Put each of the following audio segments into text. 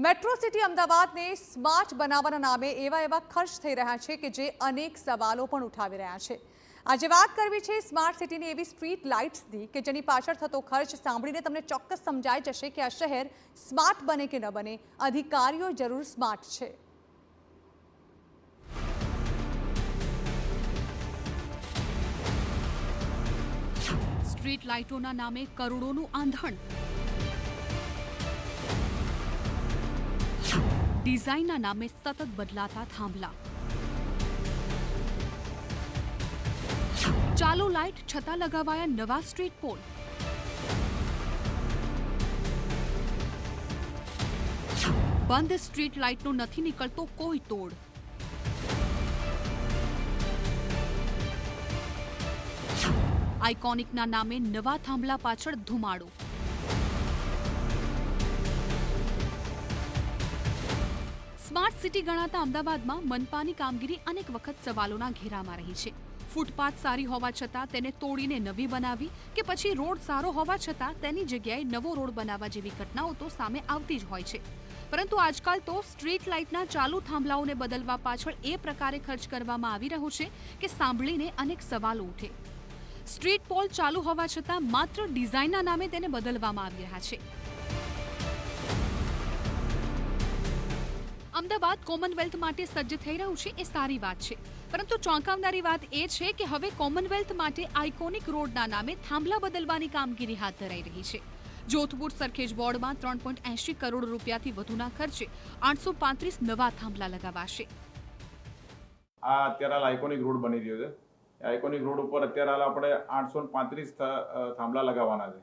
Metro city અમદાવાદને smart બનાવવાના નામે એવા ખર્ચ થઈ રહ્યા છે કે જે અનેક સવાલો પણ ઉઠાવી રહ્યા છે। આજે વાત કરવી છે સ્માર્ટ સિટીની એવી સ્ટ્રીટ લાઇટ્સની કે જેની પાછળ થતો ખર્ચ સાંભળીને તમને ચોક્કસ સમજાઈ જશે કે આ શહેર સ્માર્ટ બને કે ન બને, અધિકારીઓ જરૂર સ્માર્ટ છે। સ્ટ્રીટ લાઇટોના નામે કરોડોનું આંધણ, ડિઝાઇનના નામે સતત બદલાતા થાંભલા, ચાલુ લાઇટ છતાં લગાવાયા નવા સ્ટ્રીટ પોલ, બંધ સ્ટ્રીટ લાઇટનો નથી નીકળતો કોઈ તોડ, આઇકોનિકના નામે નવા થાંભલા પાછળ ધુમાડો, સ્માર્ટ સિટી ગણાતા અમદાવાદમાં મનપાની કામગીરી અનેક વખત સવાલોના ઘેરામાં રહી છે। ફૂટપાથ સારી હોવા છતાં તેને તોડીને નવી બનાવી કે પછી રોડ સારો હોવા છતાં તેની જગ્યાએ નવો રોડ બનાવવા જેવી ઘટનાઓ તો સામે આવતી જ હોય છે। પરંતુ આજકાલ તો સ્ટ્રીટ લાઇટના ચાલુ થાંભલાઓને બદલવા પાછળ એ પ્રકારે ખર્ચ કરવામાં આવી રહ્યો છે કે સાંભળીને અનેક સવાલો ઉઠે। સ્ટ્રીટ પોલ ચાલુ હોવા છતાં માત્ર ડિઝાઇનના નામે તેને બદલવામાં આવી રહ્યા છે। અમદાવાદ કોમનવેલ્થ માટે સજ્જ થઈ રહ્યું છે એ સારી વાત છે, પરંતુ ચોંકાવનારી વાત એ છે કે હવે કોમનવેલ્થ માટે આઇકોનિક રોડના નામે થાંભલા બદલવાની કામગીરી હાથ ધરાઈ રહી છે। જોધપુર સરખેજ બોર્ડમાં 3.80 કરોડ રૂપિયાથી વધુના ખર્ચે 835 નવા થાંભલા લગાવાશે। આ અત્યારે આઇકોનિક રોડ બની રહ્યો છે। આઇકોનિક રોડ ઉપર અત્યારે આપણે 835 થાંભલા લગાવવાના છે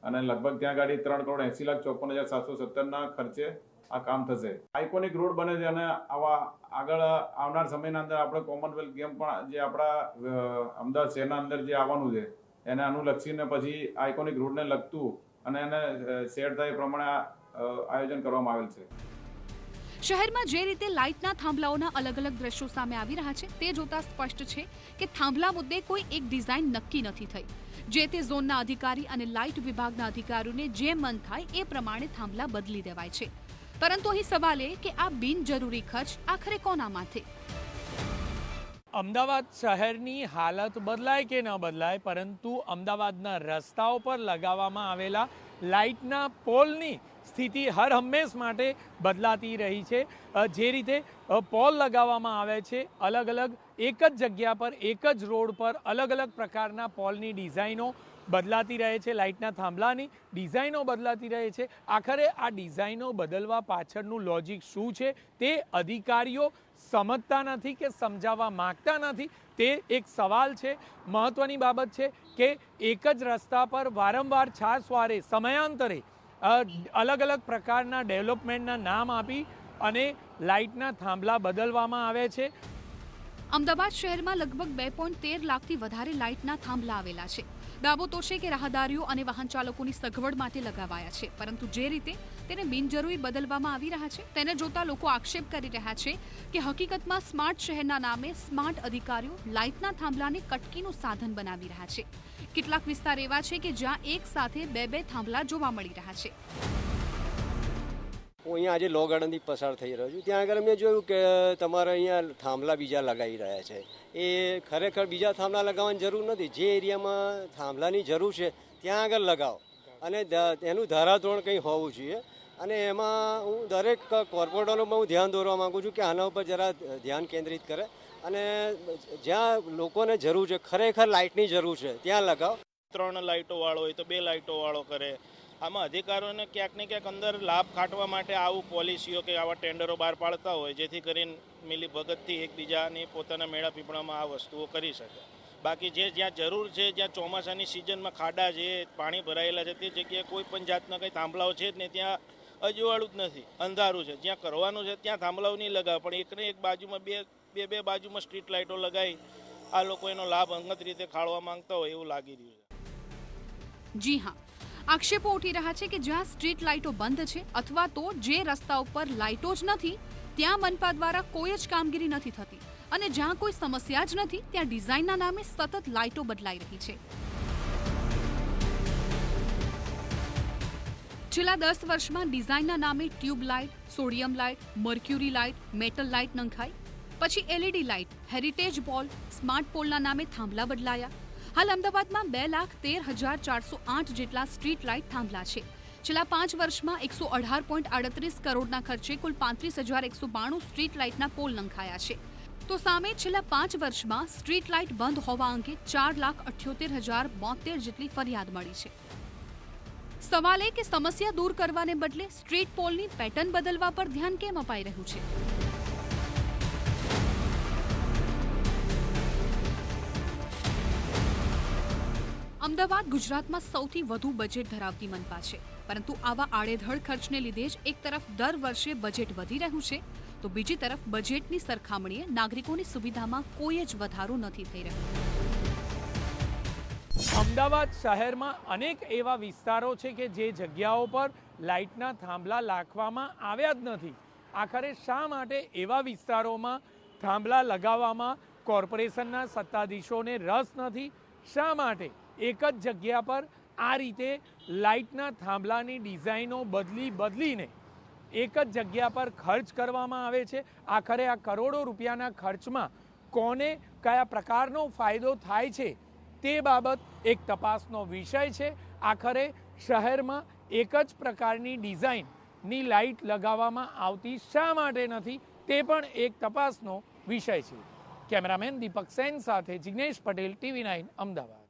અને લગભગ ત્યાં ગાડી 3,80,54,717ના ખર્ચે આ કામ થશે। આઇકોનિક રોડ બને છે અને આવા આગળ આવનાર સમયના અંદર આપણે કોમનવેલ્થ ગેમ પણ જે આપણા અમદાવાદ શહેરના અંદર જે આવવાનું છે એને અનુલક્ષીને પછી આઇકોનિક રોડને લગતું અને એને શેર થાય એ પ્રમાણે આયોજન કરવામાં આવેલ છે। શહેરમાં જે રીતે લાઇટના થાંભલાઓના અલગ અલગ દ્રશ્યો સામે આવી રહ્યા છે તે જોતા સ્પષ્ટ છે કે થાંભલા મુદ્દે કોઈ એક ડિઝાઇન નક્કી નથી થઈ। જે તે ઝોનના અધિકારી અને લાઇટ વિભાગના અધિકારીઓને જે મન થાય એ પ્રમાણે થાંભલા બદલી દેવાય છે। પરંતુ અહીં સવાલ એ કે આ બિનજરૂરી ખર્ચ આખરે કોના માથે? અમદાવાદ શહેરની હાલત બદલાય કે ન બદલાય, પરંતુ અમદાવાદના રસ્તાઓ પર લગાવવામાં આવેલા લાઇટના પોલની સ્થિતિ હર હંમેશ માટે બદલાતી રહી છે। જે રીતે પોલ લગાવવામાં આવે છે, અલગ અલગ એક જ જગ્યા પર એક જ રોડ પર અલગ અલગ પ્રકારના પોલની ડિઝાઇનો બદલાતી રહે છે, લાઇટના થાંભલાની ડિઝાઇનો બદલાતી રહે છે। આખરે આ ડિઝાઇનો બદલવા પાછળનું લોજિક શું છે તે અધિકારીઓ સમજતા નથી કે સમજાવવા માંગતા નથી, તે એક સવાલ છે। મહત્વની બાબત છે કે એક જ રસ્તા પર વારંવાર છાસવારે સમયાંતરે અલગ અલગ પ્રકારના ડેવલપમેન્ટના નામ આપી અને લાઇટના થાંભલા બદલવામાં આવે છે। અમદાવાદ શહેરમાં લગભગ 2.13 લાખથી વધારે લાઇટના થાંભલા આવેલા છે। દાવો તો છે કે રાહદારીઓ અને વાહન ચાલકોની સગવડ માટે લગાવાયા છે, પરંતુ જે રીતે તેને બિનજરૂરી બદલવામાં આવી રહ્યા છે તેને જોતા લોકો આક્ષેપ કરી રહ્યા છે કે હકીકતમાં સ્માર્ટ શહેરના નામે સ્માર્ટ અધિકારીઓ લાઇટના થાંભલાને કટકીનું સાધન બનાવી રહ્યા છે। કેટલાક વિસ્તાર એવા છે કે જ્યાં એક સાથે બે થાંભલા જોવા મળી રહ્યા છે। હું અહીંયા આજે લો ગાર્ડનથી પસાર થઈ રહ્યો છું। ત્યાં આગળ મેં જોયું કે તમારે અહીંયા થાંભલા બીજા લગાવી રહ્યા છે। એ ખરેખર બીજા થાંભલા લગાવવાની જરૂર નથી। જે એરિયામાં થાંભલાની જરૂર છે ત્યાં આગળ લગાવો અને એનું ધારાધોરણ કંઈ હોવું જોઈએ। અને એમાં હું દરેક કોર્પોરેટરોમાં હું ધ્યાન દોરવા માગું છું કે આના ઉપર જરા ધ્યાન કેન્દ્રિત કરે અને જ્યાં લોકોને જરૂર છે, ખરેખર લાઇટની જરૂર છે, ત્યાં લગાવો। 3 લાઇટો વાળો હોય તો 2 લાઇટો વાળો કરે। આમાં અધિકારીઓને ક્યાંક ને ક્યાંક અંદર લાભ ખાટવા માટે આવું પોલિસીઓ કે આવા ટેન્ડરો બહાર પાડતા હોય જેથી કરીને મિલીભગતથી એકબીજાની પોતાના મેળા પીપળામાં આ વસ્તુઓ કરી શકે। બાકી જ્યાં જરૂર છે, જ્યાં ચોમાસાની સિઝનમાં ખાડા છે, પાણી ભરાયેલા છે, તે જગ્યાએ કોઈ પણ જાતના કંઈ થાંભલાઓ છે જ નહીં, ત્યાં અજવાળું જ નથી, અંધારું છે। જ્યાં કરવાનું છે ત્યાં થાંભલાઓ નહીં લગાવે, પણ એકને એક બાજુમાં બે બાજુમાં સ્ટ્રીટ લાઇટો લગાવી આ લોકો એનો લાભ અંગત રીતે ખાળવા માંગતા હોય એવું લાગી રહ્યું છે। જી હા, આક્ષેપો ઉઠી રહ્યા છે કે જ્યાં સ્ટ્રીટ લાઇટો બંધ છે અથવા તો જે રસ્તા ઉપર લાઇટો જ નથી ત્યાં મનપા દ્વારા કોઈ જ કામગીરી નથી થતી અને જ્યાં કોઈ સમસ્યા જ નથી ત્યાં ડિઝાઇનના નામે સતત લાઇટો બદલાઈ રહી છે। છેલ્લા 10 વર્ષમાં ડિઝાઇનના નામે tube light, sodium light, mercury light, metal light નંખાઈ. પછી LED light, heritage pole, smart પોલના નામે થાંભલા બદલાયા. હાલ અમદાવાદમાં 2,13,408 જેટલા સ્ટ્રીટ લાઇટ થાંભલા છે. છેલ્લા 5 વર્ષમાં 118.38 કરોડના ખર્ચે કુલ 35,192 સ્ટ્રીટ લાઇટના પોલ નંખાયા છે. તો સામે છેલ્લા 5 વર્ષમાં સ્ટ્રીટ લાઇટ બંધ હોવા અંગે 4,78,072 જેટલી ફરિયાદ મળી છે. સવાલ એ કે સમસ્યા દૂર કરવાને બદલે સ્ટ્રીટ પોલની પેટર્ન બદલવા પર ધ્યાન કેમ અપાઈ રહ્યું છે? અમદાવાદ ગુજરાતમાં સૌથી વધુ બજેટ ધરાવતી મનપા છે, પરંતુ આવા આડેધડ ખર્ચને લીધે જ એક તરફ દર વર્ષે બજેટ વધી રહ્યું છે, તો બીજી તરફ બજેટની સરખામણીએ નાગરિકોની સુવિધામાં કોઈ જ વધારો નથી થઈ રહ્યો. અમદાવાદ શહેરમાં અનેક એવા વિસ્તારો છે કે જે જગ્યાઓ પર લાઇટના થાંભલા રાખવામાં આવ્યા જ નથી. આખરે શા માટે એવા વિસ્તારોમાં થાંભલા લગાવવામાં કોર્પોરેશનના સત્તાધીશોને રસ નથી? શા માટે એક જ જગ્યા પર આ રીતે લાઇટના થાંભલાની ડિઝાઇનો બદલીને એક જ જગ્યા પર ખર્ચ કરવામાં આવે છે? આખરે આ કરોડો રૂપિયાના ખર્ચમાં કોને કયા પ્રકારનો ફાયદો થાય છે તે બાબત એક તપાસનો વિષય છે. આખરે શહેરમાં એક જ પ્રકારની ડિઝાઇનની લાઇટ લગાવવામાં આવતી શા માટે નથી તે પણ એક તપાસનો વિષય છે. કેમેરામેન દીપક સેન સાથે જિગ્નેશ પટેલ, TV9 અમદાવાદ.